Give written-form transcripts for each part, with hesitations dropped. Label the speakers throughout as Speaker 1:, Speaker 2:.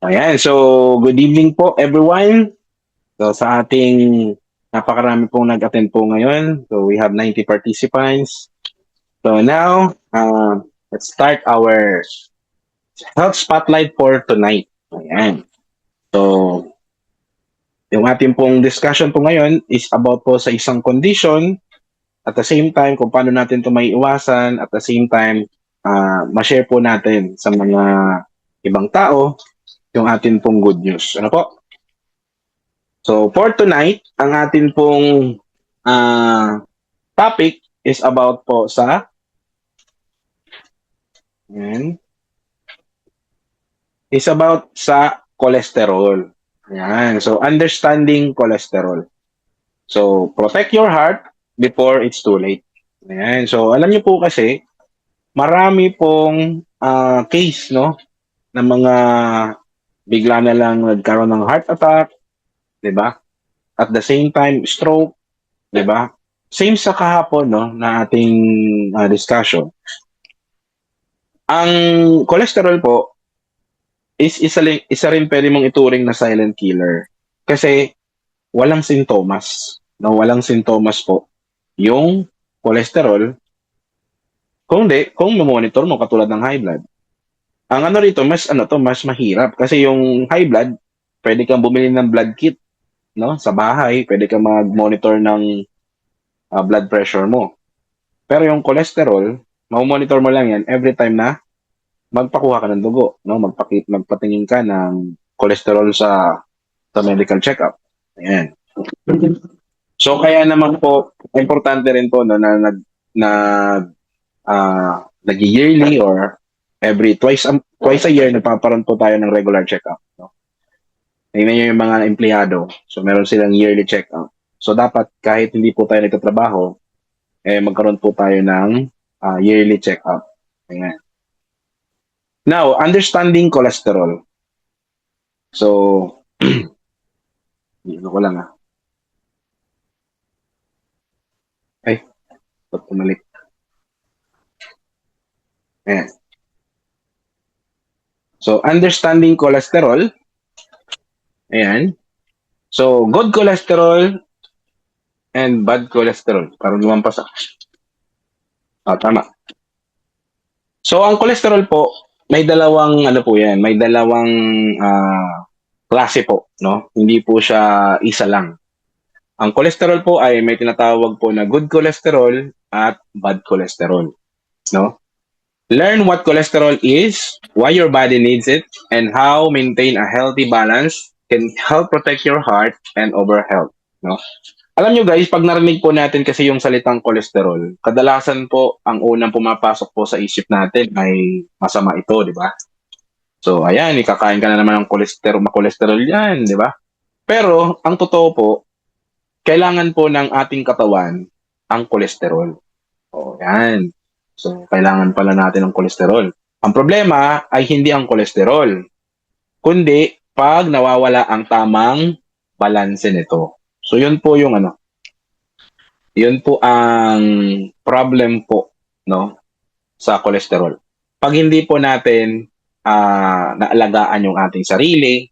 Speaker 1: Ayan, so good evening po everyone. So sa ating napakarami pong nag-attend po ngayon. So we have 90 participants. So now, let's start our health spotlight for tonight. Ayan. So yung ating pong discussion po ngayon is about po sa isang condition at the same time kung paano natin ito maiiwasan at the same time ma-share po natin sa mga ibang tao yung ating pong good news. Ano po? So for tonight, ang atin pong ah, topic is about po sa yan, is about sa cholesterol. Yan. So understanding cholesterol. So protect your heart before it's too late. Yan. So alam niyo po kasi marami pong case no ng mga bigla na lang nagkaroon ng heart attack, 'di ba? At the same time stroke, 'di ba? Same sa kahapon no na ating discussion. Ang cholesterol po is isa rin pwede mong ituring na silent killer kasi walang sintomas, no? Walang sintomas po yung cholesterol kung monitor mo katulad ng high blood. Ang ano rito, mas mahirap kasi yung high blood, pwede kang bumili ng blood kit, no? Sa bahay, pwede kang mag-monitor ng blood pressure mo. Pero yung cholesterol, monitor mo lang yan every time na magpakuha ka ng dugo, no? Magpatingin ka ng cholesterol sa medical checkup. Ayan. So kaya naman po importante rin po no na nag-yearly or every twice a year nagpaparoon po tayo ng regular checkup, no? Tingnan niyo yung mga empleyado. So meron silang yearly checkup. So dapat kahit hindi po tayo nagtatrabaho, magkaroon po tayo ng yearly checkup. Ayan. Now, understanding cholesterol. So, ano ko lang Ay, ba't pumalik? Ayan. So, understanding cholesterol. Ayan. So, good cholesterol and bad cholesterol. Parang lumampas ako. Tama. So, ang cholesterol po, may dalawang, ano po yan, may dalawang klase po, no? Hindi po siya isa lang. Ang cholesterol po ay may tinatawag po na good cholesterol at bad cholesterol, no? Learn what cholesterol is, why your body needs it, and how maintain a healthy balance can help protect your heart and overall health, no? Alam nyo guys, pag narinig po natin kasi yung salitang cholesterol, kadalasan po ang unang pumapasok po sa isip natin ay masama ito, di ba? So ayan, ikakain ka na naman ng cholesterol yan, di ba? Pero ang totoo po, kailangan po ng ating katawan ang cholesterol. O yan. So kailangan pala natin ng cholesterol. Ang problema ay hindi ang cholesterol, kundi pag nawawala ang tamang balanse nito. So yun po yung ano, yun po ang problem po, no, sa cholesterol. Pag hindi po natin naalagaan yung ating sarili,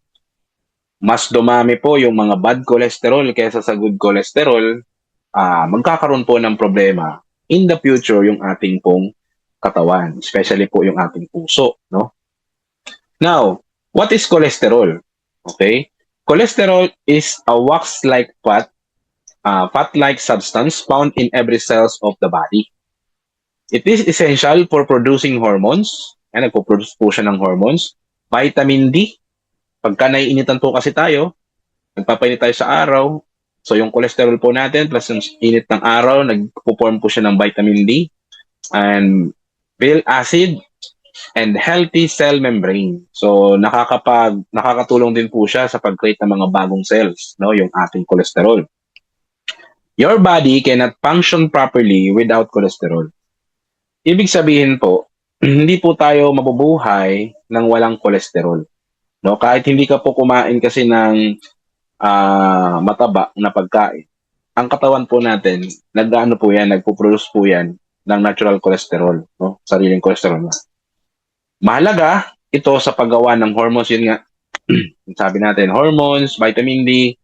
Speaker 1: mas dumami po yung mga bad cholesterol kaysa sa good cholesterol, magkakaroon po ng problema in the future yung ating pong katawan, especially po yung ating puso, no? Now, what is cholesterol? Okay? Cholesterol is a wax-like fat-like substance found in every cells of the body. It is essential for producing hormones. Yan, nagpo-produce po siya ng hormones. Vitamin D. Pagka naiinitan po kasi tayo, nagpapainit tayo sa araw. So yung cholesterol po natin plus yung init ng araw, nagpo-form po siya ng vitamin D and bile acid and healthy cell membrane. So nakakatulong din po siya sa pag-create ng mga bagong cells, no, yung ating cholesterol. Your body cannot function properly without cholesterol. Ibig sabihin po, hindi po tayo mabubuhay ng walang cholesterol. No, kahit hindi ka po kumain kasi ng mataba na pagkain. Ang katawan po natin, nag-ano po yan, nagpo-produce po yan ng natural cholesterol, no? Sariling cholesterol na. Mahalaga ito sa paggawa ng hormones, yun nga, Sabi natin, hormones, vitamin D,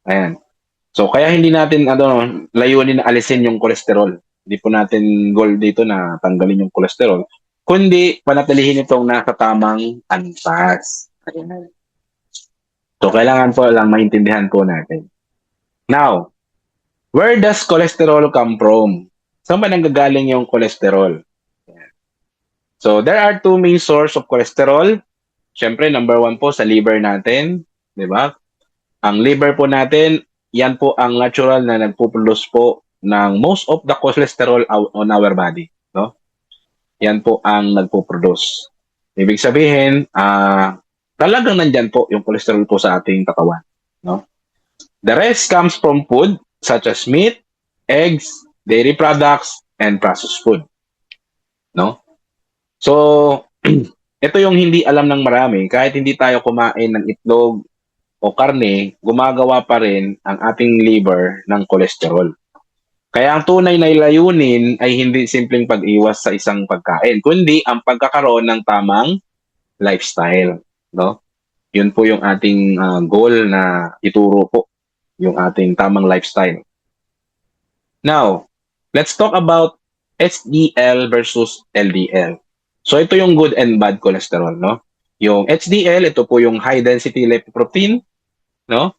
Speaker 1: ayan. So, kaya hindi natin, layunin na alisin yung kolesterol. Hindi po natin goal dito na tanggalin yung kolesterol, kundi panatilihin itong nasa tamang antas. Ayan. So, kailangan po lang maintindihan po natin. Now, where does cholesterol come from? Saan ba nanggagaling yung cholesterol? So, there are two main source of cholesterol. Siyempre, number one po sa liver natin, di ba? Ang liver po natin, yan po ang natural na nagpo-produce po ng most of the cholesterol on our body, no? Yan po ang nagpo-produce. Ibig sabihin, talagang nandyan po yung cholesterol po sa ating katawan, no? The rest comes from food such as meat, eggs, dairy products, and processed food, no? So, ito yung hindi alam ng marami. Kahit hindi tayo kumain ng itlog o karne, gumagawa pa rin ang ating liver ng kolesterol. Kaya ang tunay na layunin ay hindi simpleng pag-iwas sa isang pagkain, kundi ang pagkakaroon ng tamang lifestyle, no? Yun po yung ating goal na ituro po, yung ating tamang lifestyle. Now, let's talk about HDL versus LDL. So ito yung good and bad cholesterol, no? Yung HDL, ito po yung high density lipoprotein, no?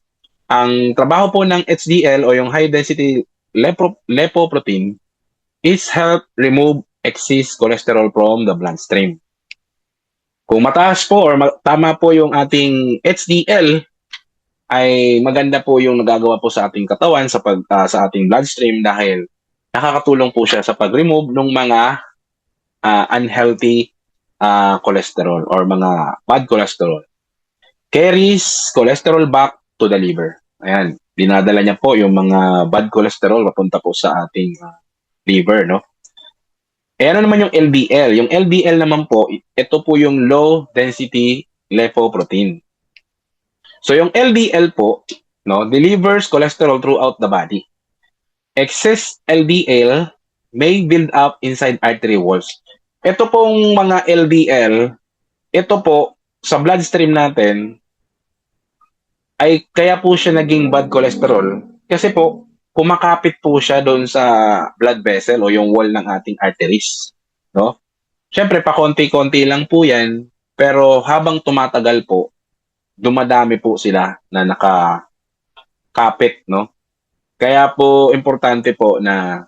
Speaker 1: Ang trabaho po ng HDL o yung high density lipoprotein is help remove excess cholesterol from the bloodstream. Kung mataas po or tama po yung ating HDL, ay maganda po yung nagagawa po sa ating katawan sa ating bloodstream dahil nakakatulong po siya sa pag-remove ng mga unhealthy cholesterol or mga bad cholesterol. Carries cholesterol back to the liver. Ayan, dinadala niya po yung mga bad cholesterol papunta po sa ating liver, no? Eh ano naman yung LDL? Yung LDL naman po, ito po yung low density lipoprotein. So yung LDL po, no, delivers cholesterol throughout the body. Excess LDL may build up inside artery walls. Ito pong mga LDL, ito po sa bloodstream natin ay kaya po siya naging bad cholesterol kasi po kumakapit po siya doon sa blood vessel o yung wall ng ating arteries, no? Siyempre pa konti-konti lang po 'yan, pero habang tumatagal po, dumadami po sila na nakakapit, no? Kaya po importante po na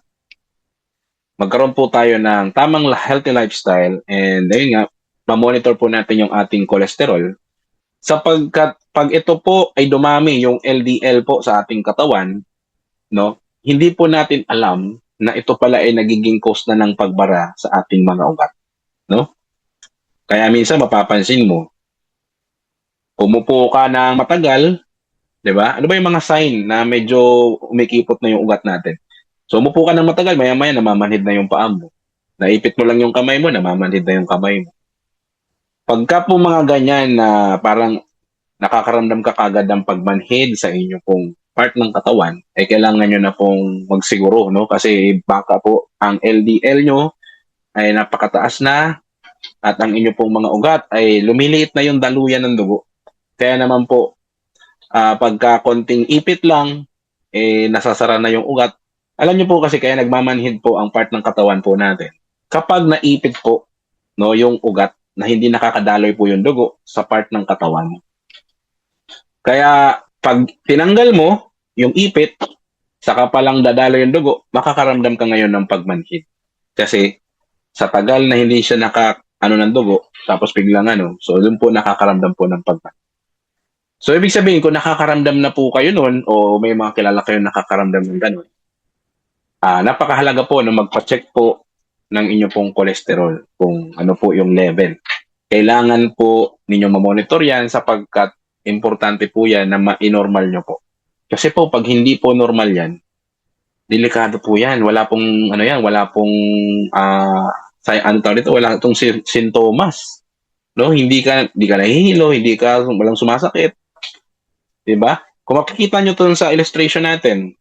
Speaker 1: magkaroon po tayo ng tamang healthy lifestyle and ayun nga, ma-monitor po natin yung ating cholesterol sapagkat pag ito po ay dumami yung LDL po sa ating katawan, no? Hindi po natin alam na ito pala ay nagiging cause na ng pagbara sa ating mga ugat, no? Kaya minsan mapapansin mo, umupo ka ng matagal, 'di ba? Ano ba yung mga sign na medyo umikipot na yung ugat natin? So umupo ka ng matagal, maya-maya namamanhid na yung paa mo. Naipit mo lang yung kamay mo, namamanhid na yung kamay mo. Pagka po mga ganyan na parang nakakaramdam ka kagad ng pagmanhid sa inyo pong part ng katawan, ay kailangan nyo na pong magsiguro, no? Kasi baka po ang LDL nyo ay napakataas na at ang inyo pong mga ugat ay lumiliit na yung daluyan ng dugo. Kaya naman po, pagka konting ipit lang, nasasara na yung ugat. Alam nyo po kasi kaya nagmamanhid po ang part ng katawan po natin. Kapag naipit po, no, yung ugat na hindi nakakadaloy po yung dugo sa part ng katawan mo. Kaya pag tinanggal mo yung ipit, saka pa lang dadalo yung dugo, makakaramdam ka ngayon ng pagmanhid. Kasi sa tagal na hindi siya ng dugo, tapos biglang so doon po nakakaramdam po ng pagmanhid. So ibig sabihin, kung nakakaramdam na po kayo noon o may mga kilala kayo nakakaramdam ng ganun, napakahalaga po na magpa-check po ng inyo pong cholesterol kung ano po yung level. Kailangan po ninyo ma-monitor yan sapagkat importante po yan na ma-normal nyo po. Kasi po pag hindi po normal yan, delikado po yan. Wala pong wala pong wala itong sintomas. No, hindi ka nahihilo, walang sumasakit. 'Di ba? Kung makikita nyo 'to sa illustration natin,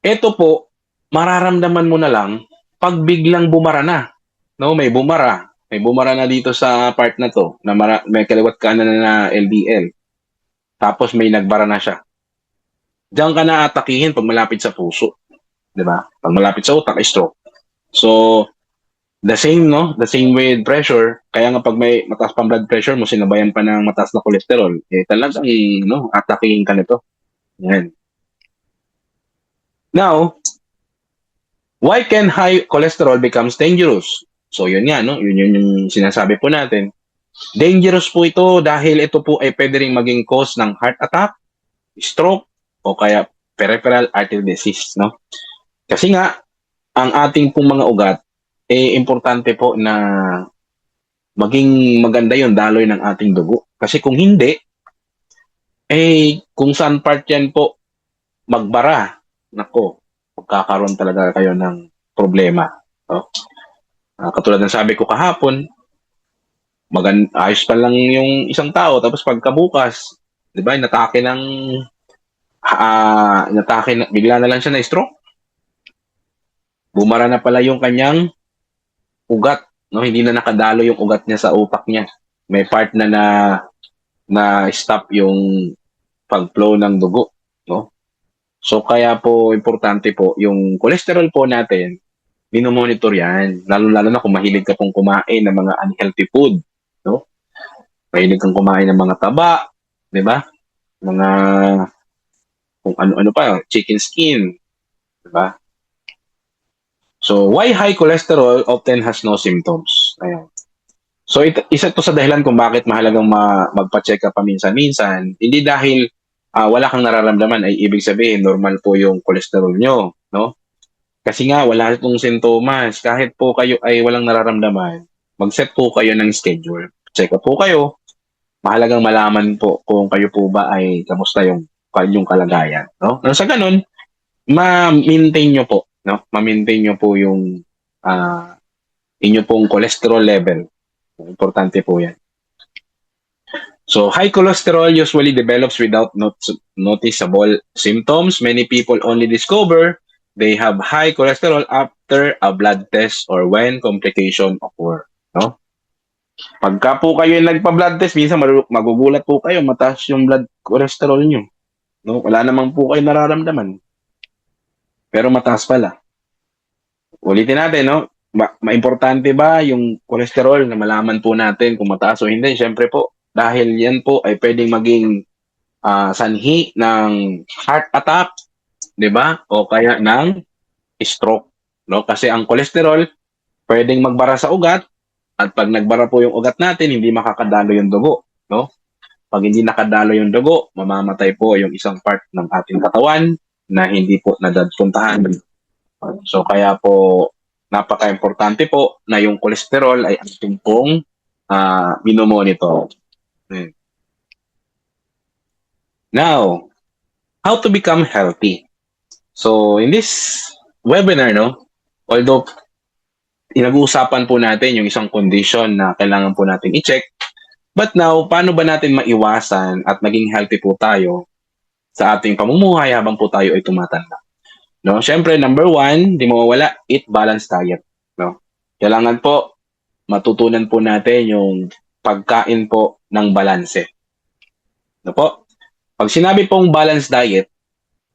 Speaker 1: ito po mararamdaman mo na lang pag biglang bumara na. No, may bumara. may bumara na dito sa part na to, na may kaliwat kanan na LDL. Tapos may nagbara na siya. Diyan ka na atakihin pag malapit sa puso. Di ba? Pag malapit sa utak, stroke. So, the same, no? The same with pressure. Kaya nga pag may mataas pang blood pressure mo, sinabayan pa ng mataas na cholesterol, talagang, no, atakihin ka nito. Yan. Now, why can high cholesterol becomes dangerous? So, yun nga, no? Yun yung sinasabi po natin. Dangerous po ito dahil ito po ay pwede rin maging cause ng heart attack, stroke, o kaya peripheral artery disease, no? Kasi nga, ang ating pong mga ugat, importante po na maging maganda yung daloy ng ating dugo. Kasi kung hindi, kung saan part yan po magbara, nako, magkakaroon talaga kayo ng problema. No? Katulad ng sabi ko kahapon, ayos pa lang yung isang tao, tapos pagkabukas, di ba, bigla na lang siya na stroke. Bumara na pala yung kanyang ugat, no? Hindi na nakadalo yung ugat niya sa utak niya. May part na stop yung pag-flow ng dugo, no? So kaya po importante po yung cholesterol po natin, minomonitor yan. Lalo-lalo na kung mahilig ka pong kumain ng mga unhealthy food, no? Mahilig kang kumain ng mga taba, di ba? Mga kung ano-ano pa, chicken skin, di ba? So, why high cholesterol often has no symptoms? Ayan. So, isa to sa dahilan kung bakit mahalagang magpa-check up paminsan-minsan. Hindi dahil wala kang nararamdaman ay ibig sabihin normal po yung cholesterol nyo, no? Kasi nga wala itong sintomas. Kahit po kayo ay walang nararamdaman, mag-set po kayo ng schedule. Check up po kayo. Mahalagang malaman po kung kayo po ba ay kamusta yung kalagayan, no? Nang sa ganun, ma-maintain nyo po, no? Ma-maintain nyo po yung inyo pong cholesterol level. Importante po yan. So, high cholesterol usually develops without noticeable symptoms. Many people only discover they have high cholesterol after a blood test or when complication occur. No? Pagka po kayo nagpa-blood test, minsan magugulat po kayo, mataas yung blood cholesterol nyo. No? Wala naman po kayo nararamdaman. Pero mataas pala. Ulitin natin, no? Maimportante ba yung cholesterol na malaman po natin kung mataas o hindi? Siyempre po, dahil yan po ay pwedeng maging sanhi ng heart attack, di ba? O kaya ng stroke. No? Kasi ang cholesterol, pwedeng magbara sa ugat, at pag nagbara po yung ugat natin, hindi makakadalo yung dugo. No? Pag hindi nakadalo yung dugo, mamamatay po yung isang part ng ating katawan na hindi po nadadpuntahan. So kaya po, napaka-importante po na yung cholesterol ay ating pong minomonitor. Now, how to become healthy? So, in this webinar, no, although pinag-uusapan po natin yung isang condition na kailangan po natin i-check, but now, paano ba natin maiwasan at maging healthy po tayo sa ating pamumuhay habang po tayo ay tumatanda? No, syempre, number 1, di mawawala, eat balanced diet. No? Kailangan po matutunan po natin yung pagkain po ng balanse. No po? Pag sinabi pong balanced diet,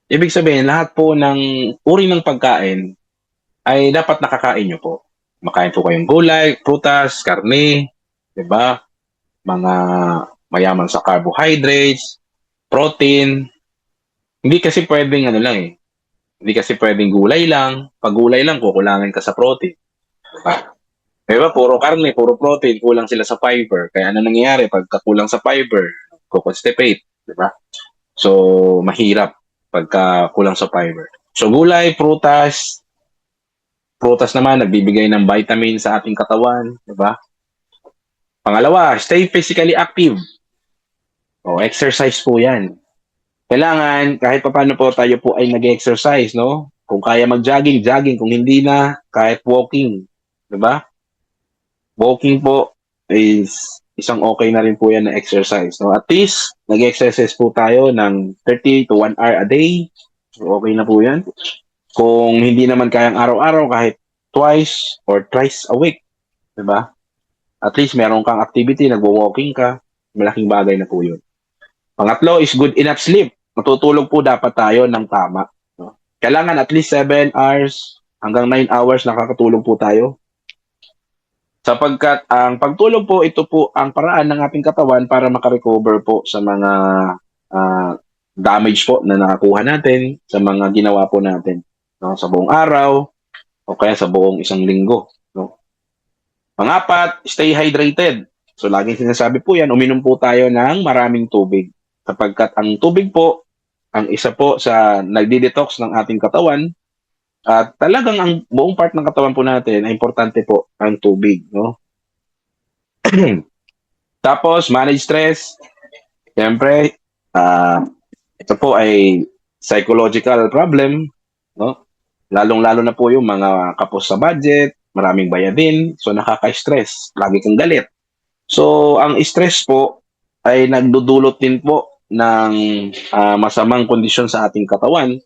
Speaker 1: ibig sabihin lahat po ng uri ng pagkain ay dapat nakakain nyo po. Makain po kayong gulay, prutas, karne, di ba? Mga mayaman sa carbohydrates, protein. Hindi kasi pwedeng Hindi kasi pwedeng gulay lang. Pag gulay lang, kukulangin ka sa protein. Diba? Diba? Puro karne, puro protein, kulang sila sa fiber. Kaya ano nangyayari? Pagka kulang sa fiber, kukonstipate. Diba? So, mahirap pagka kulang sa fiber. So, gulay, prutas naman, nagbibigay ng vitamin sa ating katawan. Diba? Pangalawa, stay physically active. O, exercise po yan. Kailangan, kahit paano po tayo po ay nag-exercise, no? Kung kaya mag-jogging, jogging. Kung hindi na, kahit walking. Diba? Walking po is isang okay na rin po yan na exercise. No? At least, nag-exercise po tayo ng 30 to 1 hour a day. So, okay na po yan. Kung hindi naman kayang araw-araw, kahit twice or thrice a week. Diba? At least meron kang activity, nagwo-walking ka, malaking bagay na po yun. Pangatlo is good enough sleep. Matutulog po dapat tayo ng tama. No? Kailangan at least 7 hours hanggang 9 hours nakakatulog po tayo. Sapagkat ang pagtulog po, ito po ang paraan ng ating katawan para makarecover po sa mga ah, damage po na nakakuha natin sa mga ginawa po natin. No? Sa buong araw o kaya sa buong isang linggo. No? Pangapat, stay hydrated. So laging sinasabi po yan, uminom po tayo ng maraming tubig. Sapagkat ang tubig po, ang isa po sa nagdi-detox ng ating katawan, at talagang ang buong part ng katawan po natin ay importante po ang tubig, no? Tapos manage stress. Siyempre, ito po ay psychological problem, no? Lalong-lalo na po yung mga kapos sa budget, maraming bayadin, so nakaka-stress, lagi kang galit. So, ang stress po ay nagdudulot din po ng masamang kondisyon sa ating katawan.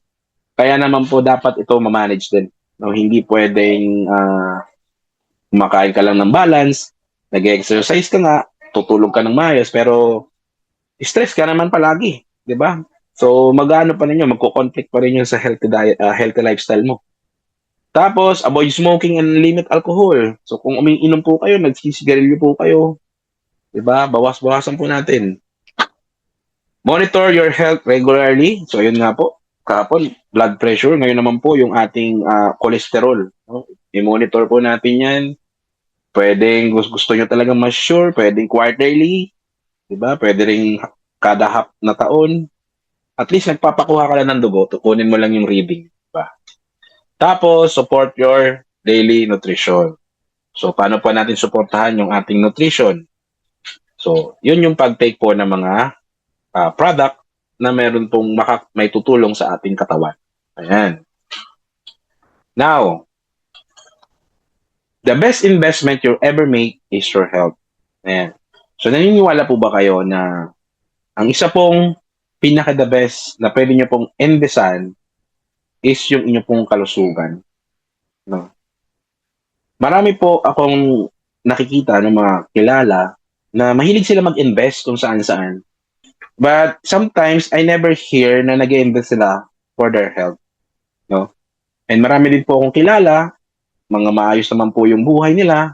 Speaker 1: Kaya naman po dapat ito ma-manage din. No, hindi pwedeng kumakain ka lang ng balance, nag-exercise ka nga, tutulog ka ng maayos, pero stress ka naman palagi, 'di ba? So magano pa ninyo, magko-conflict pa rin yun sa healthy diet, healthy lifestyle mo. Tapos avoid smoking and limit alcohol. So kung umiinom po kayo, nagsisigarilyo po kayo, 'di ba? Bawas-bawasan po natin. Monitor your health regularly. So yun nga po, kahapon blood pressure, ngayon naman po yung ating cholesterol, no? I-monitor po natin 'yan. Pwedeng gusto nyo talaga mas sure, pwedeng quarterly, 'di ba? Pwede ring kada half na taon. At least nagpapakuha ka lang ng dugo, kunin mo lang yung reading, 'di ba? Tapos support your daily nutrition. So paano po natin suportahan yung ating nutrition? So, yun yung pag-take po ng mga product na meron pong may tutulong sa ating katawan. Ayan. Now, the best investment you ever make is your health. Ayan. So, naniniwala po ba kayo na ang isa pong pinaka-the best na pwede nyo pong investan is yung inyo pong kalusugan? No? Marami po akong nakikita ng mga kilala na mahilig sila mag-invest kung saan-saan. But sometimes, I never hear na nag-invest sila for their health. No? And marami din po akong kilala, mga maayos naman po yung buhay nila,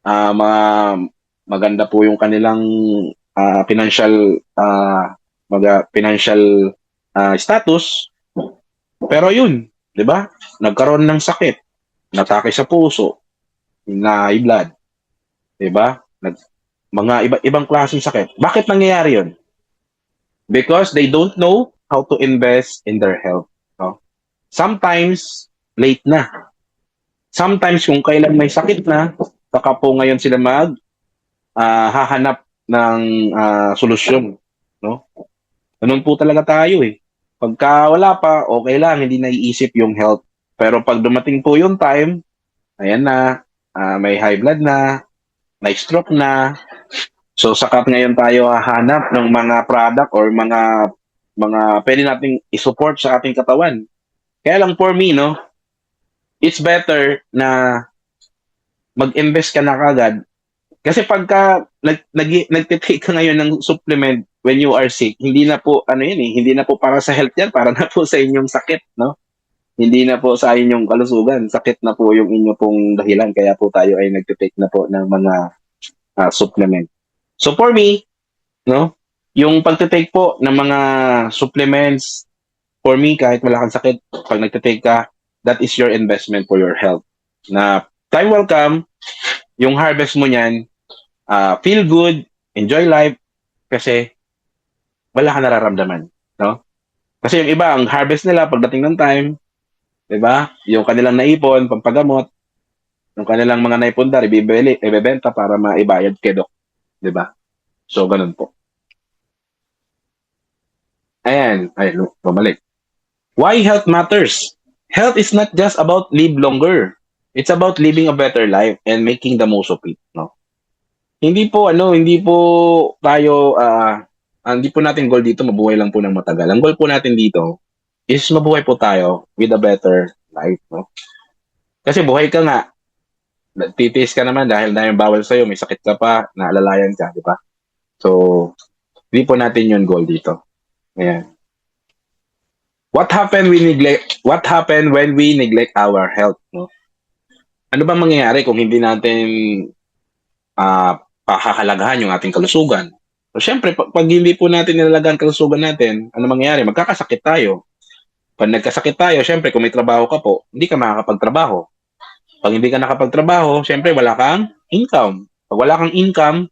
Speaker 1: mga maganda po yung kanilang financial status. Pero yun, 'di ba? Nagkaroon ng sakit, natake sa puso, na high blood, 'di ba? Mga ibang klaseng sakit. Bakit nangyayari yun? Because they don't know how to invest in their health. No? Sometimes, late na. Sometimes, kung kailan may sakit na, saka po ngayon sila hahanap ng solusyon. No? Ganun po talaga tayo eh. Pagka wala pa, okay lang, hindi naiisip yung health. Pero pag dumating po yung time, ayan na, may high blood na, may stroke na, so sakat ngayon tayo hahanap ng mga product or mga pwede nating i-support sa ating katawan. Kaya lang for me, no, it's better na mag-invest ka na kagad. Kasi pagka nagtitake ka ngayon ng supplement when you are sick, hindi na po hindi na po para sa health yan, para na po sa inyong sakit, no? Hindi na po sa inyong kalusugan, sakit na po yung inyo pong dahilan, kaya po tayo ay nagtitake na po ng mga supplement. So for me, no, yung pagte-take po ng mga supplements, for me, kahit wala kang sakit, pag nagte-take ka, that is your investment for your health. Na time will come, yung harvest mo niyan, feel good, enjoy life, kasi wala ka nararamdaman, no? Kasi yung iba, ang harvest nila pagdating ng time, 'di ba? Yung kanilang naipon, pampagamot, yung kanilang mga naipundar, ibebenta para maibayad kay doc, 'di ba? So, ganun po. Ayan, bumalik. Why health matters? Health is not just about live longer. It's about living a better life and making the most of it, no? Hindi po tayo hindi po natin goal dito mabuhay lang po ng matagal. Ang goal po natin dito is mabuhay po tayo with a better life, no? Kasi buhay ka nga, titiis ka naman dahil na yung bawal sa'yo, may sakit ka pa, naalalayan ka, di ba? So, hindi po natin yun goal dito. Ayan. What happened when we neglect our health, no? Ano ba mangyayari kung hindi natin pahahalagahan yung ating kalusugan? So, syempre, pag hindi po natin nilalagaan kalusugan natin, ano mangyayari? Magkakasakit tayo. Pag nagkasakit tayo, syempre, kung may trabaho ka po, hindi ka makakapagtrabaho. Pag hindi ka nakapagtrabaho, syempre, wala kang income. Pag wala kang income,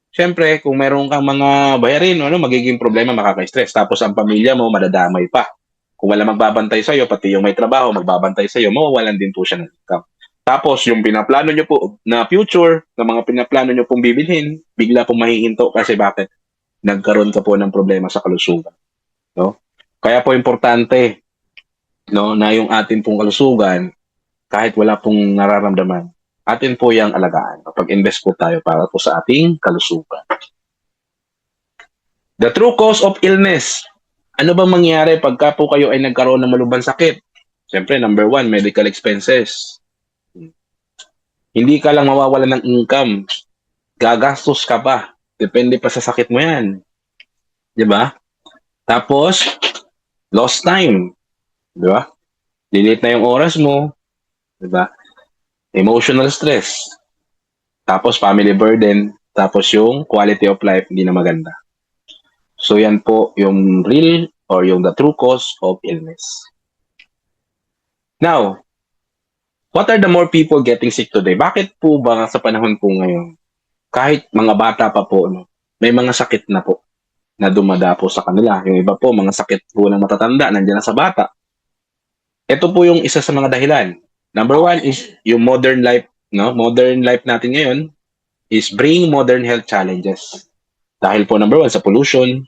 Speaker 1: syempre, kung meron kang mga bayarin, ano, magiging problema, makaka-stress. Tapos ang pamilya mo, madadamay pa. Kung wala magbabantay sa'yo, pati yung may trabaho, magbabantay sa'yo, mawawalan din po siya ng income. Tapos, yung pinaplano nyo po na future, na mga pinaplano nyo pong bibilhin, bigla pong mahihinto kasi bakit? Nagkaroon ka po ng problema sa kalusugan. No? Kaya po importante, no, na yung ating pong kalusugan, kahit wala pong nararamdaman, atin po yung alagaan. Pag-invest po tayo para po sa ating kalusugan. The true cause of illness. Ano ba mangyayari pagka po kayo ay nagkaroon ng malubhang sakit? Siyempre, number one, medical expenses. Hindi ka lang mawawalan ng income. Gagastos ka pa. Depende pa sa sakit mo yan. Di ba? Tapos, lost time. Di ba? Lilit na yung oras mo. Di ba? Emotional stress. Tapos, family burden. Tapos, yung quality of life, hindi na maganda. So, yan po yung real or yung the true cause of illness. Now, what are the more people getting sick today? Bakit po ba sa panahon po ngayon, kahit mga bata pa po, no, may mga sakit na po na dumadapo sa kanila. Yung iba po, mga sakit po ng matatanda, nandiyan na sa bata. Ito po yung isa sa mga dahilan. Number one is yung modern life. No? Modern life natin ngayon is bringing modern health challenges. Dahil po number one, sa pollution,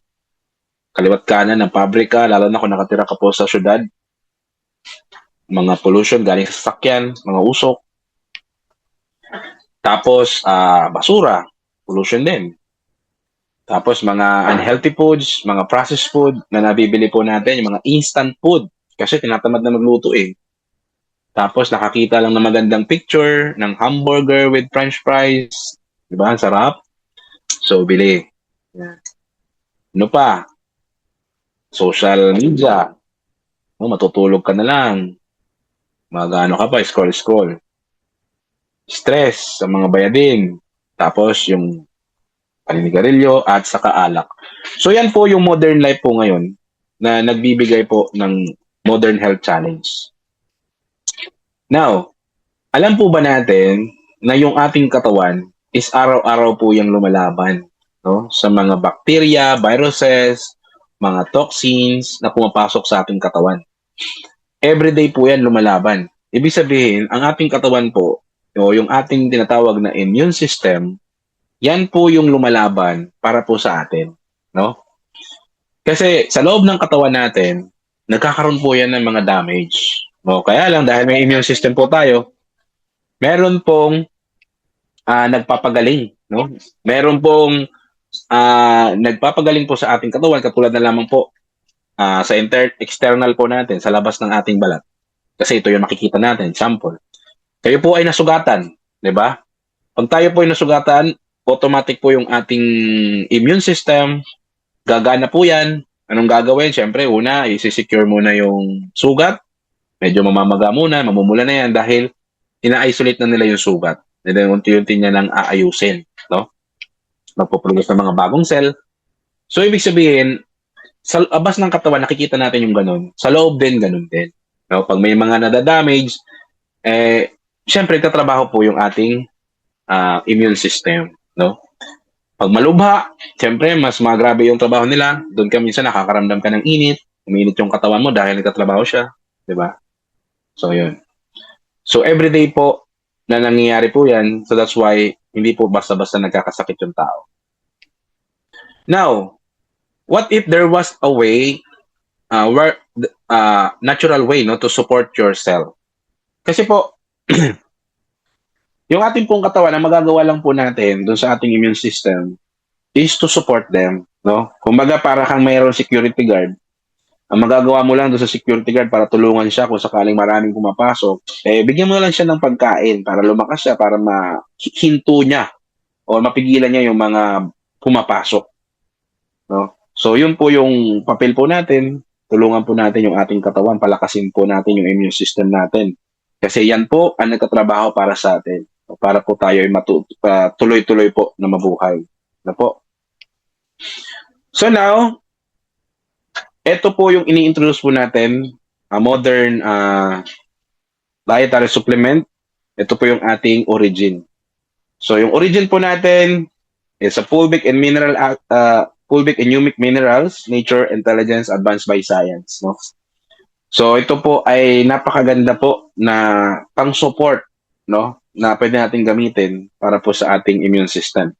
Speaker 1: kaliwat kanan ng pabrika, lalo na kung nakatira ka po sa syudad, mga pollution galing sa sasakyan, mga usok. Tapos, basura, pollution din. Tapos, mga unhealthy foods, mga processed food na nabibili po natin, yung mga instant food, kasi tinatamad na magluto eh. Tapos, nakakita lang ng magandang picture ng hamburger with french fries. Diba? Ang sarap. So, bili. Yan. Ano pa? Social media. Matutulog ka na lang. Mag-ano ka pa, scroll-scroll. Stress sa mga bayadin. Tapos yung paninigarilyo at saka alak. So yan po yung modern life po ngayon na nagbibigay po ng modern health challenge. Now, alam po ba natin na yung ating katawan is araw-araw po yung lumalaban, no? Sa mga bacteria, viruses, mga toxins na pumapasok sa ating katawan. Everyday po yan lumalaban. Ibig sabihin, ang ating katawan po, o yung ating tinatawag na immune system, yan po yung lumalaban para po sa atin, no? Kasi sa loob ng katawan natin, nagkakaroon po yan ng mga damage. No? Kaya lang, dahil may immune system po tayo, meron pong nagpapagaling, no? Meron pong nagpapagaling po sa ating katawan, katulad na lamang po sa external po natin, sa labas ng ating balat. Kasi ito yung makikita natin, example. Kayo po ay nasugatan, di ba? Pag tayo po ay nasugatan, automatic po yung ating immune system, gagana po yan. Anong gagawin? Siyempre, una, isi-secure muna yung sugat. Medyo mamamaga muna, mamumula na yan dahil ina-isolate na nila yung sugat. And then, unti-unti niya nang aayusin. No? Magpuproduce ng mga bagong cell. So, ibig sabihin, sa abas ng katawan, nakikita natin yung ganun. Sa loob din, ganun din. No? Pag may mga nadadamage, siyempre, tatrabaho po yung ating immune system. No? Pag malubha, siyempre, mas magrabe yung trabaho nila. Doon ka minsan nakakaramdam ka ng init. Uminit yung katawan mo dahil nagtatrabaho siya. Diba? So, yun. So, everyday po na nangyayari po yan. So, that's why hindi po basta-basta nagkakasakit yung tao. Now, what if there was a way, natural way, no, to support yourself? Kasi po, yung ating pong katawan, ang magagawa lang po natin doon sa ating immune system is to support them, no? Kumbaga para kang mayroong security guard, Ang magagawa mo lang doon sa security guard para tulungan siya kung sakaling maraming pumapasok, bigyan mo lang siya ng pagkain para lumakas siya, para mahinto niya o mapigilan niya yung mga pumapasok, no? So, yun po yung papel po natin. Tulungan po natin yung ating katawan, palakasin po natin yung immune system natin. Kasi yan po ang nagtatrabaho para sa atin. Para po tayo ay tuloy-tuloy po na mabuhay. Na po. So now, ito po yung ini-introduce po natin, a modern dietary supplement. Ito po yung ating origin. So yung origin po natin is a fulvic and fulvic and humic minerals, nature, intelligence, advanced by science. No? So ito po ay napakaganda po na pang-support, no, na pwede natin gamitin para po sa ating immune system.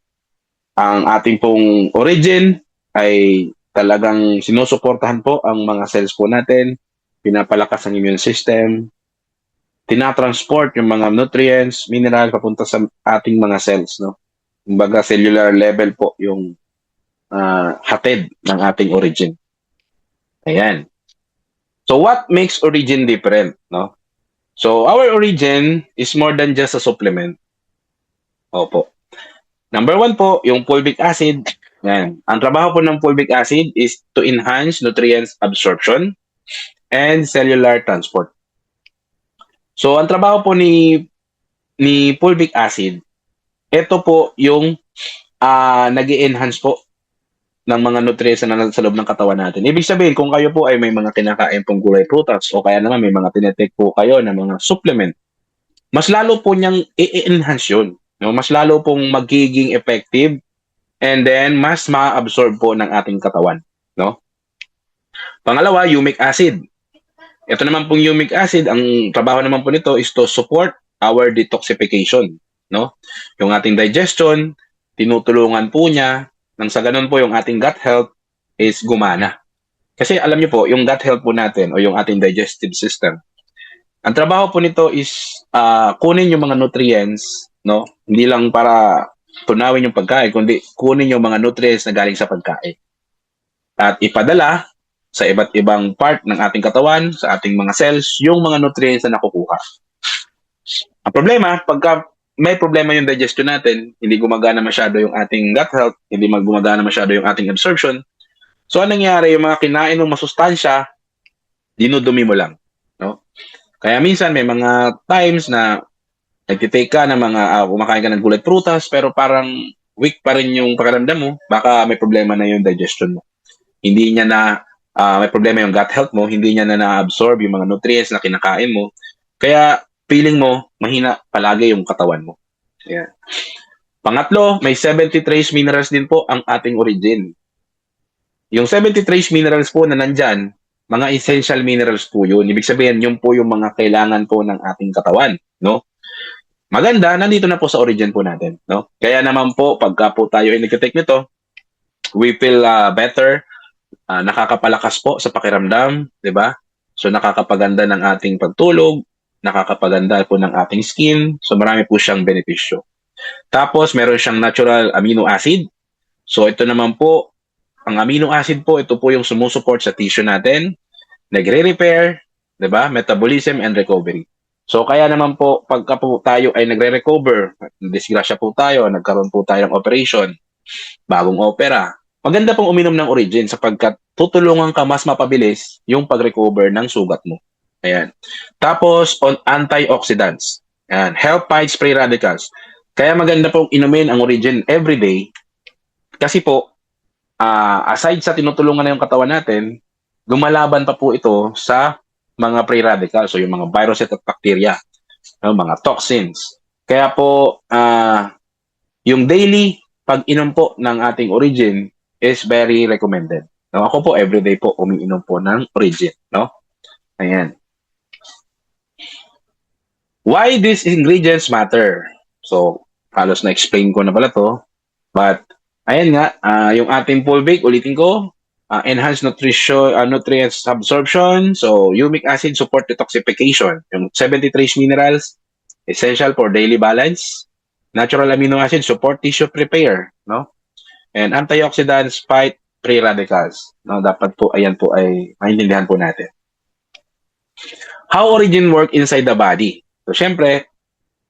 Speaker 1: Ang ating pong origin ay talagang sinusuportahan po ang mga cells po natin, pinapalakas ang immune system, tinatransport yung mga nutrients, mineral papunta sa ating mga cells, no? Kumbaga cellular level po yung hatid ng ating origin. Ayan. So what makes origin different, no? So our origin is more than just a supplement. Opo. Number 1 po, yung fulvic acid. Yan. Ang trabaho po ng fulvic acid is to enhance nutrients absorption and cellular transport. So, ang trabaho po ni fulvic acid, ito po yung nag-i-enhance po ng mga nutrients na nasa loob ng katawan natin. Ibig sabihin, kung kayo po ay may mga kinakain pong gulay prutas o kaya naman may mga tinetake po kayo na mga supplement, mas lalo po niyang i-enhance yun. No? Mas lalo pong magiging effective and then mas ma-absorb po ng ating katawan. No? Pangalawa, humic acid. Ito naman pong humic acid, ang trabaho naman po nito is to support our detoxification. No? Yung ating digestion, tinutulungan po niya, nang sa ganun po yung ating gut health is gumana. Kasi alam niyo po, yung gut health po natin o yung ating digestive system, ang trabaho po nito is kunin yung mga nutrients, no? Hindi lang para tunawin yung pagkain, kundi kunin yung mga nutrients na galing sa pagkain. At ipadala sa iba't ibang part ng ating katawan, sa ating mga cells, yung mga nutrients na nakukuha. Ang problema, pagka may problema yung digestion natin, hindi gumagana masyado yung ating gut health, hindi gumagana masyado yung ating absorption, so anong nangyari, yung mga kinain ng masustansya, dinudumi mo lang. No? Kaya minsan may mga times na nagtitake ka ng mga, kumakain ka ng gulay prutas, pero parang weak pa rin yung pakiramdam mo, baka may problema na yung digestion mo. Hindi niya na, may problema yung gut health mo, hindi niya na na-absorb yung mga nutrients na kinakain mo. Kaya feeling mo, mahina palagi yung katawan mo. Yeah. Pangatlo, may 70 trace minerals din po ang ating origin. Yung 70 trace minerals po na nandyan, mga essential minerals po yun. Ibig sabihin, yun po yung mga kailangan po ng ating katawan, no? Maganda, nandito na po sa origin po natin, no? Kaya naman po, pagka po tayo ay nag-take nito, we feel better, nakakapalakas po sa pakiramdam, di ba? So, nakakapaganda ng ating pagtulog, nakakapaganda po ng ating skin, so marami po siyang benepisyo. Tapos, meron siyang natural amino acid. So, ito naman po, ang amino acid po, ito po yung sumusuport sa tissue natin, nagre-repair, 'di ba? Metabolism and recovery. So kaya naman po pagka po tayo ay nagre-recover, disgrasya po tayo, nagkaroon po tayo ng operation, bagong opera. Maganda pong uminom ng origin sapagkat tutulungan ka mas mapabilis yung pag-recover ng sugat mo. Ayan. Tapos on antioxidants. Ayan, help fight free radicals. Kaya maganda pong inumin ang origin every day kasi po aside sa tinutulungan na yung katawan natin, gumalaban pa po ito sa mga free radicals, so yung mga virus at bacteria, mga toxins. Kaya po, yung daily pag-inom po ng ating origin is very recommended. No, ako po, everyday po, umiinom po ng origin. No? Ayan. Why these ingredients matter? So, halos na-explain ko na pala to. But, ayan nga, yung ating fulvic, ulitin ko, enhanced nutrients absorption. So, humic acid support detoxification. Yung 70 trace minerals, essential for daily balance. Natural amino acid support tissue repair, no? And antioxidants fight free radicals. No, dapat po, ayan po ay maintindihan po natin. How origin work inside the body? So, syempre,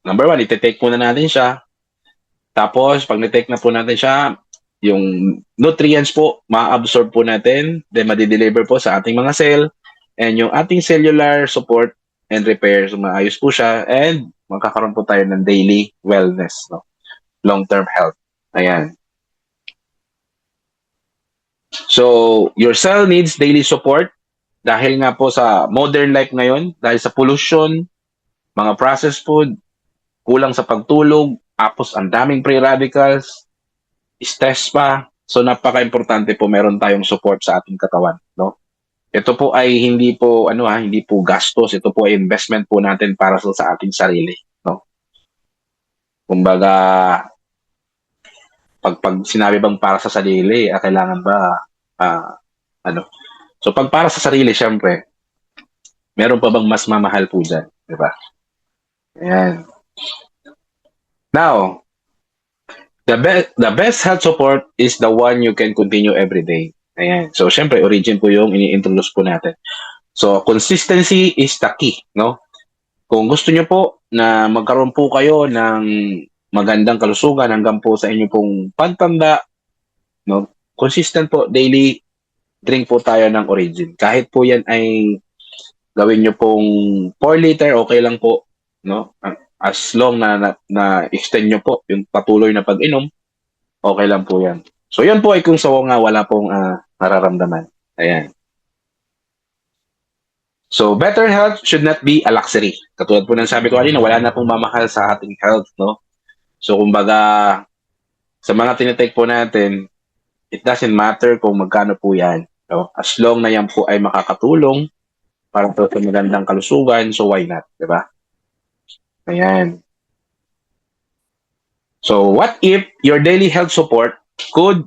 Speaker 1: number one, iti-take muna natin siya. Tapos, pag na-take na po natin siya, yung nutrients po, ma-absorb po natin, then ma-deliver po sa ating mga cell, and yung ating cellular support and repair, so maayos po siya, and magkakaroon po tayo ng daily wellness, no? Long-term health. Ayan. So, your cell needs daily support dahil nga po sa modern life ngayon, dahil sa pollution, mga processed food, kulang sa pagtulog, tapos ang daming free radicals, stress pa. So napaka-importante po meron tayong support sa ating katawan, no? Ito po ay hindi po hindi po gastos, ito po ay investment po natin para sa ating sarili, no? Kumbaga pag sinabi bang para sa sarili, kailangan ba ah, ano? So pag para sa sarili, syempre, meron pa bang mas mamahal po diyan, di ba? Ayan. Now, the best health support is the one you can continue every day. Ayan. So, syempre, origin po yung ini-introduce po natin. So, consistency is the key, no? Kung gusto nyo po na magkaroon po kayo ng magandang kalusugan hanggang po sa inyo pong pagtanda, no? Consistent po, daily drink po tayo ng origin. Kahit po yan ay gawin nyo pong 4 liter, okay lang po, no? As long na extend nyo po yung patuloy na pag-inom, okay lang po yan. So, yan po ay kung sa nga wala pong nararamdaman. Ayan. So, better health should not be a luxury. Katulad po ng sabi ko kanina, wala na pong mamahal sa ating health, no? So, kumbaga, sa mga tinitake po natin, it doesn't matter kung magkano po yan. No? As long na yan po ay makakatulong para po sa magandang kalusugan, so why not? Diba? Ayan. So, what if your daily health support could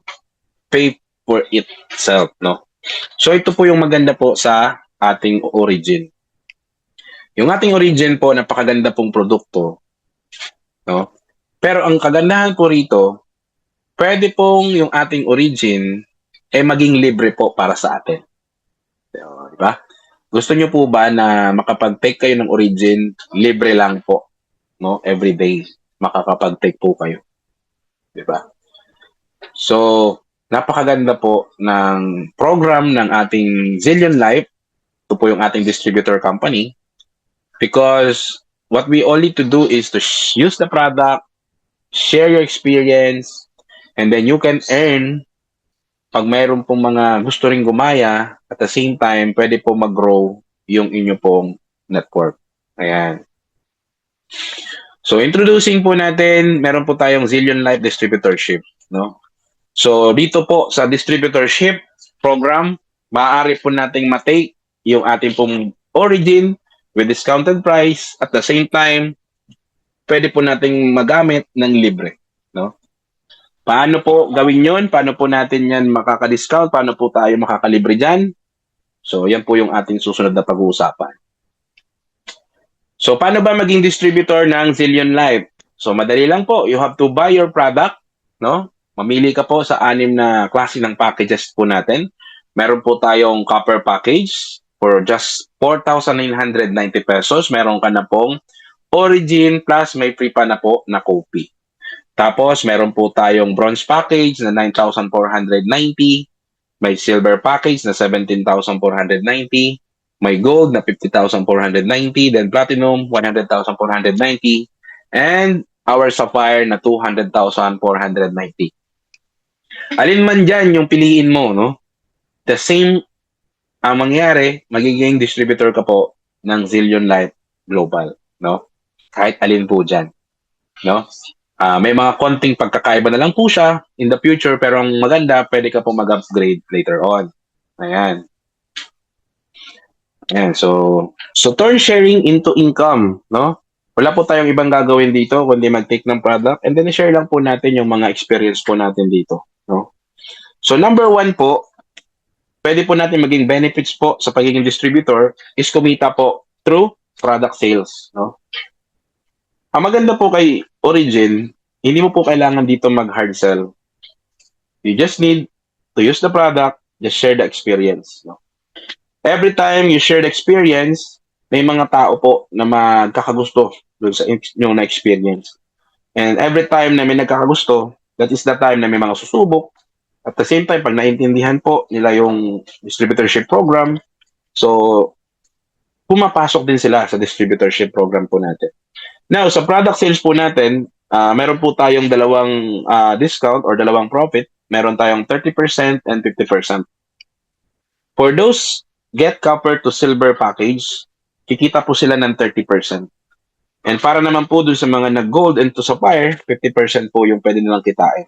Speaker 1: pay for itself, no? So, ito po yung maganda po sa ating origin. Yung ating origin po, napakaganda pong produkto, no? Pero ang kagandahan po rito, pwede pong yung ating origin ay maging libre po para sa atin. Di ba? Gusto nyo po ba na makapag-take kayo ng origin, libre lang po, no? Every day, makakapag-take po kayo. Di ba? So, napakaganda po ng program ng ating Zillion Life. Ito po yung ating distributor company. Because what we all need to do is to use the product, share your experience, and then you can earn pag mayroon pong mga gusto ring gumaya, at the same time, pwede po mag-grow yung inyo pong network. Ayan. So, introducing po natin, meron po tayong Zillion Life Distributorship, no? So, dito po sa distributorship program, maaari po nating matake yung ating pong origin with discounted price. At the same time, pwede po nating magamit ng libre, no? Paano po gawin yon? Paano po natin yan makaka-discount? Paano po tayo makakalibre dyan? So, yan po yung ating susunod na pag-uusapan. So, paano ba maging distributor ng Zillion Life? So, madali lang po. You have to buy your product, no? Mamili ka po sa 6 na klase ng packages po natin. Meron po tayong copper package for just 4,990 pesos. Meron ka na pong origin plus may free pa na po na copy. Tapos, meron po tayong bronze package na 9,490. May silver package na 17,490. May gold na 50,490. Then platinum, 100,490. And our sapphire na 200,490. Alin man dyan yung piliin mo, no? The same ang mangyari, magiging distributor ka po ng Zillion Life Global, no? Kahit alin po dyan, no? May mga konting pagkakaiba na lang po siya in the future, pero ang maganda, pwede ka po mag-upgrade later on. Ayan. Ayan, so turn sharing into income, no? Wala po tayong ibang gagawin dito kundi mag-take ng product and then share lang po natin yung mga experience po natin dito, no? So number 1 po, pwede po natin maging benefits po sa pagiging distributor is kumita po through product sales, no? Ang maganda po kay Origin, hindi mo po kailangan dito mag-hard sell. You just need to use the product, just share the experience. No? Every time you share the experience, may mga tao po na magkakagusto dun sa yung na-experience. And every time na may nagkakagusto, that is the time na may mga susubok. At the same time, pag naintindihan po nila yung distributorship program, so pumapasok din sila sa distributorship program po natin. Now, sa product sales po natin, meron po tayong dalawang discount or dalawang profit. Meron tayong 30% and 50%. For those get copper to silver package, kikita po sila ng 30%. And para naman po dun sa mga nag-gold and to sapphire, 50% po yung pwede nilang kitain.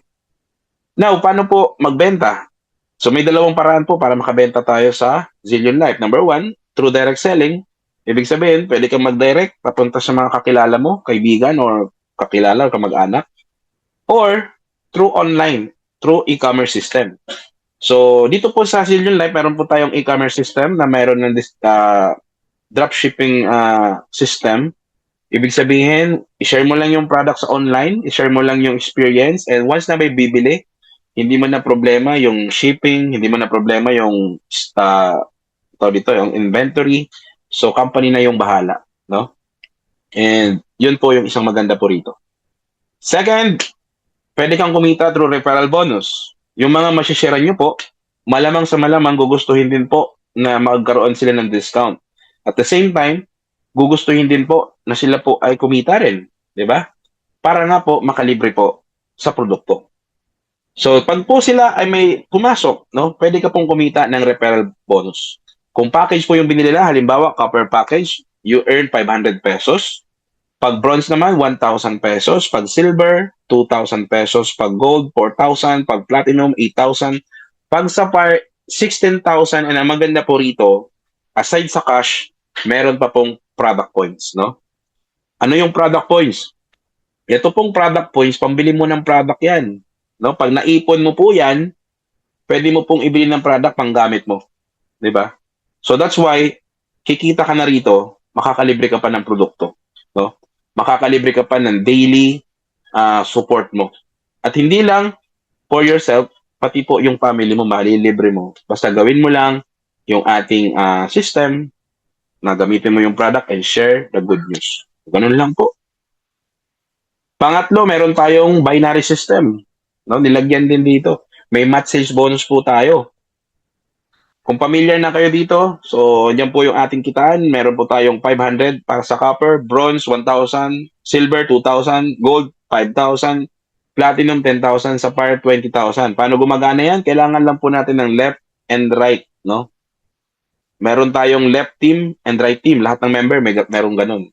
Speaker 1: Now, paano po magbenta? So may dalawang paraan po para makabenta tayo sa Zillion Life. Number one, through direct selling. Ibig sabihin, pwede kang mag-direct papunta sa mga kakilala mo, kaibigan or kakilala o kamag-anak. Or through online, through e-commerce system. So dito po sa Zillion Life, meron po tayong e-commerce system na mayroon ng dropshipping system. Ibig sabihin, i-share mo lang yung product sa online, i-share mo lang yung experience, and once na may bibili, hindi mo na problema yung shipping, hindi mo na problema yung yung inventory. So company na yung bahala, no? And yun po yung isang maganda po rito. Second, pwede kang kumita through referral bonus. Yung mga masishare nyo po, malamang sa malamang gugustuhin din po na magkaroon sila ng discount. At the same time, gugustuhin din po na sila po ay kumita rin, di ba? Para nga po makalibre po sa produkto. So, pag po sila ay may pumasok, no, pwede ka pong kumita ng referral bonus. Kung package po yung binili nila, halimbawa, copper package, you earn 500 pesos. Pag bronze naman, 1,000 pesos. Pag silver, 2,000 pesos. Pag gold, 4,000. Pag platinum, 8,000. Pag sapphire, 16,000. And ang maganda po rito, aside sa cash, meron pa pong product points, no? Ano yung product points? Ito pong product points, pambili mo ng product yan. No? Pag naipon mo po yan, pwede mo pong ibili ng product pang gamit mo. Di ba? So that's why, kikita ka na rito, makakalibre ka pa ng produkto. No? Makakalibre ka pa ng daily support mo. At hindi lang for yourself, pati po yung family mo, malilibre mo. Basta gawin mo lang yung ating system, na gamitin mo yung product and share the good news. Ganun lang po. Pangatlo, meron tayong binary system. No, nilagyan din dito. May match sales bonus po tayo. Kung familiar na kayo dito, so yan po yung ating kitaan. Meron po tayong 500 para sa copper, bronze 1,000, silver 2,000, gold 5,000, platinum 10,000, sapphire 20,000. Paano gumagana yan? Kailangan lang po natin ng left and right, no? Meron tayong left team and right team. Lahat ng member meron ganun.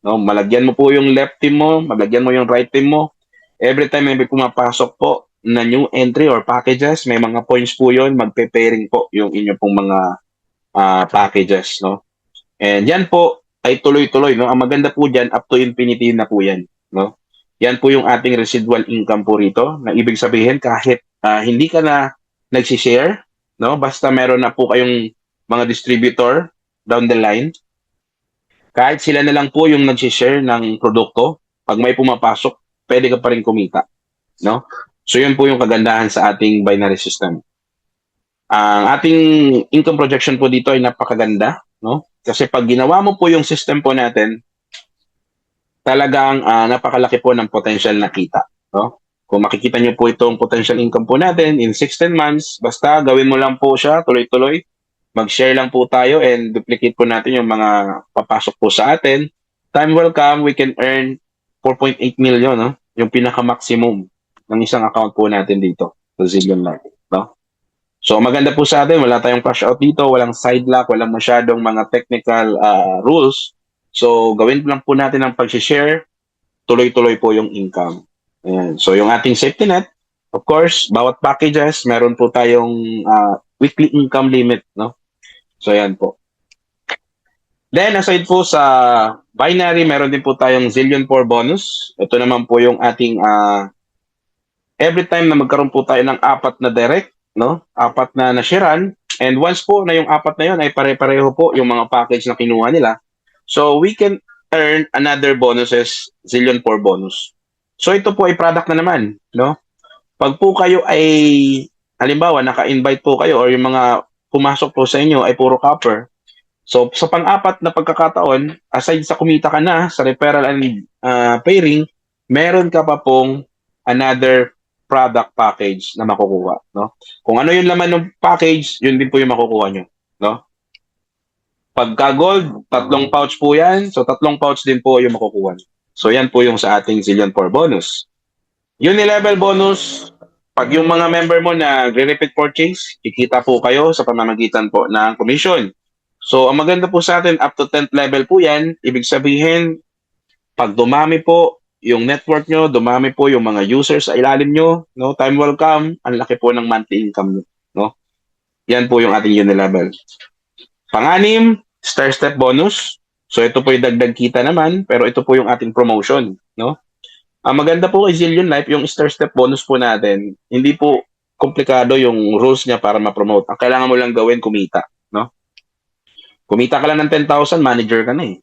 Speaker 1: No, malagyan mo po yung left team mo, malagyan mo yung right team mo. Every time may pumapasok po na new entry or packages, may mga points po yun, magpe-pairing po yung inyo pong mga packages, no? And yan po ay tuloy-tuloy, no? Ang maganda po dyan, up to infinity na po yan, no? Yan po yung ating residual income po rito, na ibig sabihin kahit hindi ka na nagsishare, no? Basta meron na po kayong mga distributor down the line, kahit sila na lang po yung nagsishare ng produkto, pag may pumapasok, pwede ka pa rin kumita, no? So yun po yung kagandahan sa ating binary system. Ang ating income projection po dito ay napakaganda, no? Kasi pag ginawa mo po yung system po natin, talagang napakalaki po ng potential na kita, no? Kung makikita nyo po itong potential income po natin in 16 months, basta gawin mo lang po siya tuloy-tuloy, mag-share lang po tayo and duplicate po natin yung mga papasok po sa atin. Time will come, we can earn 4.8 million, no? Yung pinaka-maximum ng isang account po natin dito sa Zillion Life, no? So maganda po sa atin, wala tayong cash out dito, walang side lock, walang masyadong mga technical rules. So gawin lang po natin ang pag-share, tuloy-tuloy po yung income. Ayan. So yung ating safety net, of course, bawat packages, meron po tayong weekly income limit, no? So, yan po. Then, aside po sa binary, meron din po tayong Zillion 4 bonus. Ito naman po yung ating every time na magkaroon po tayo ng 4 na direct, no? 4 na nashiran. And once po na yung 4 na yun ay pare-pareho po yung mga package na kinuha nila. So, we can earn another bonuses, Zillion 4 bonus. So, ito po ay product na naman, no? Pag po kayo ay halimbawa, naka-invite po kayo or yung mga pumasok po sa inyo ay puro copper. So, sa pang-apat na pagkakataon, aside sa kumita ka na sa referral and pairing, meron ka pa pong another product package na makukuha, no? Kung ano yung laman ng package, yun din po yung makukuha nyo, no? Pagka gold, 3 pouch po yan. So, 3 pouch din po yung makukuha nyo. So, yan po yung sa ating Zillion 4 bonus. Uni-level bonus, pag yung mga member mo na repeat purchase, kikita po kayo sa pamamagitan po ng commission. So, ang maganda po sa atin, up to 10th level po yan. Ibig sabihin, pag dumami po yung network nyo, dumami po yung mga users sa ilalim nyo, no? Time will come, ang laki po ng monthly income nyo, no? Yan po yung ating uni-level. Pang-anim, star step bonus. So, ito po yung dagdag kita naman, pero ito po yung ating promotion, no? Ang maganda po kay Zillion Life, yung star step bonus po natin, hindi po komplikado yung rules niya para ma-promote. Ang kailangan mo lang gawin, kumita, no? Kumita ka lang ng 10,000, manager ka na eh.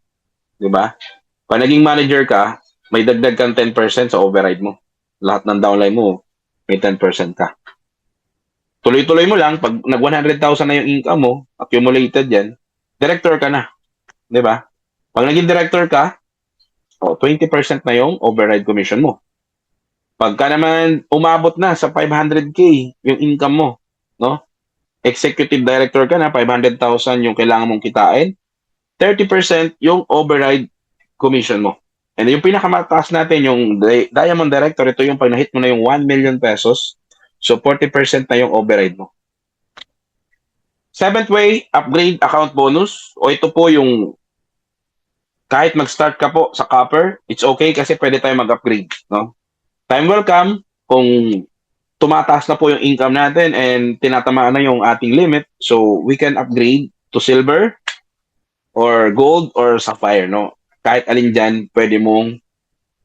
Speaker 1: Di ba? Pag naging manager ka, may dagdag kang 10% sa override mo. Lahat ng downline mo, may 10% ka. Tuloy-tuloy mo lang, pag nag 100,000 na yung income mo, accumulated yan, director ka na. Di ba? Pag naging director ka, 20% na yung override commission mo. Pagka naman umabot na sa 500K yung income mo, no? Executive director ka na, 500,000 yung kailangan mong kitain, 30% yung override commission mo. And yung pinakamataas natin, yung Diamond Director, ito yung pag na-hit mo na yung 1 million pesos, so 40% na yung override mo. Seventh way, upgrade account bonus, o ito po yung kahit mag-start ka po sa copper, it's okay kasi pwede tayo mag-upgrade, no? Time will come, kung tumataas na po yung income natin and tinatamaan na yung ating limit, so we can upgrade to silver or gold or sapphire, no? Kahit alin dyan, pwede mong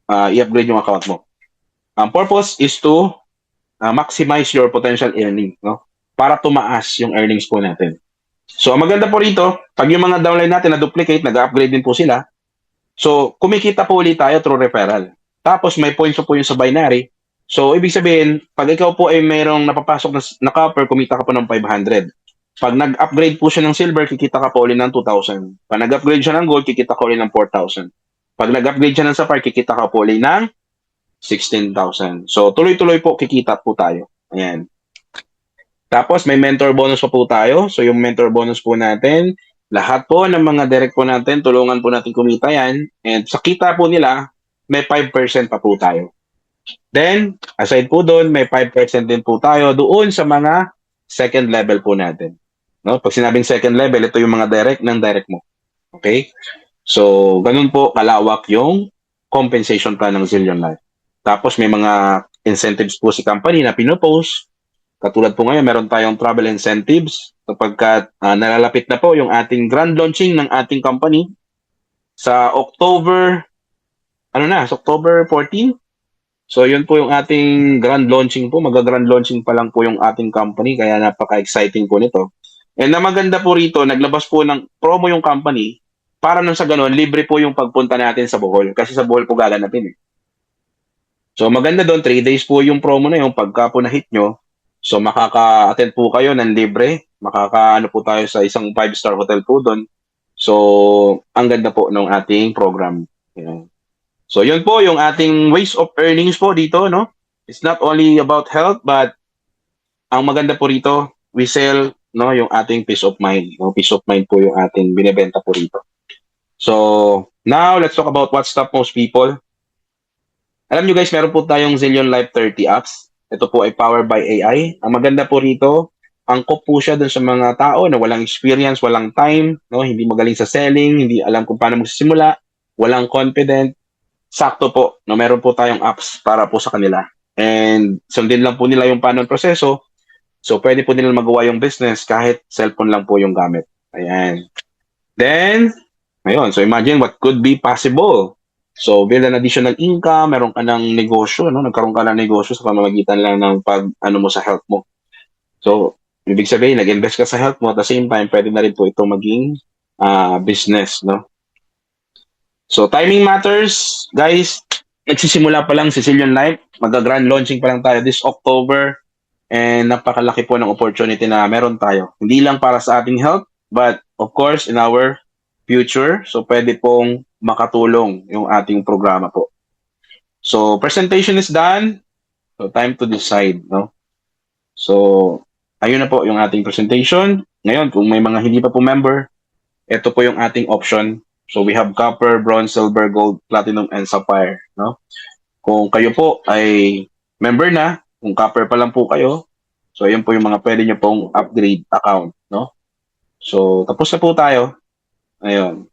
Speaker 1: i-upgrade yung account mo. Ang purpose is to maximize your potential earning, no? Para tumaas yung earnings po natin. So, ang maganda po rito, pag yung mga downline natin na duplicate, nag-upgrade din po sila. So, kumikita po ulit tayo through referral. Tapos, may points po yung sa binary. So, ibig sabihin, pag ikaw po ay mayroong napapasok na copper, kumita ka po ng 500. Pag nag-upgrade po siya ng silver, kikita ka po ulit ng 2,000. Pag nag-upgrade siya ng gold, kikita ka ulit ng 4,000. Pag nag-upgrade siya ng sapphire, kikita ka po ulit ng 16,000. So, tuloy-tuloy po, kikita po tayo. Ayan. Tapos, may mentor bonus pa po tayo. So, yung mentor bonus po natin, lahat po ng mga direct po natin, tulungan po natin kumita yan. And sa kita po nila, may 5% pa po tayo. Then, aside po doon, may 5% din po tayo doon sa mga second level po natin. No? Pag sinabing second level, ito yung mga direct ng direct mo. Okay? So, ganun po kalawak yung compensation plan ng Zillion Life. Tapos may mga incentives po si company na pinopost. Katulad po ngayon, meron tayong travel incentives kapag nalalapit na po yung ating grand launching ng ating company sa October, sa October 14. So, yun po yung ating grand launching po. Mag-grand launching pa lang po yung ating company, kaya napaka-exciting po nito. And na maganda po rito, naglabas po ng promo yung company para nang sa ganun, libre po yung pagpunta natin sa Bohol. Kasi sa Bohol po gaganapin eh. So, maganda doon, 3 days po yung promo na yung pagka po na-hit nyo. So, makaka-attend po kayo ng libre. Makaka-ano po tayo sa isang 5-star hotel po doon. So, ang ganda po ng ating program. Yan. So, yun po yung ating ways of earnings po dito, no? It's not only about health, but ang maganda po rito, we sell, no, yung ating peace of mind. No? Peace of mind po yung ating binebenta po rito. So, now, let's talk about what stop most people. Alam nyo guys, meron po tayong Zillion Life 30 apps. Ito po ay powered by AI. Ang maganda po rito, angkop po siya dun sa mga tao na walang experience, walang time, no? Hindi magaling sa selling, hindi alam kung paano magsisimula, walang confident. Sakto po, no? Meron po tayong apps para po sa kanila. And sundin lang po nila yung paano proseso. So, pwede po nila magawa yung business kahit cellphone lang po yung gamit. Ayan. Then, ayun. So, imagine what could be possible. So, build an additional income, meron ka ng negosyo, no? Nagkaroon ka ng negosyo sa pamamagitan lang ng mo sa health mo. So, ibig sabihin, nag-invest ka sa health mo, at the same time, pwede na rin po ito maging business, no? So, timing matters. Guys, nagsisimula pa lang si Zillion Life. Mag-grand launching pa lang tayo this October. And napakalaki po ng opportunity na meron tayo. Hindi lang para sa ating health, but of course, in our future. So, pwede pong makatulong yung ating programa po. So, presentation is done. So, time to decide, no? So, ayun na po yung ating presentation. Ngayon, kung may mga hindi pa po member, ito po yung ating option. So, we have copper, bronze, silver, gold, platinum, and sapphire, no? Kung kayo po ay member na, kung copper pa lang po kayo, so ayun po yung mga pwede nyo pong upgrade account, no? So, tapos na po tayo. Ayun.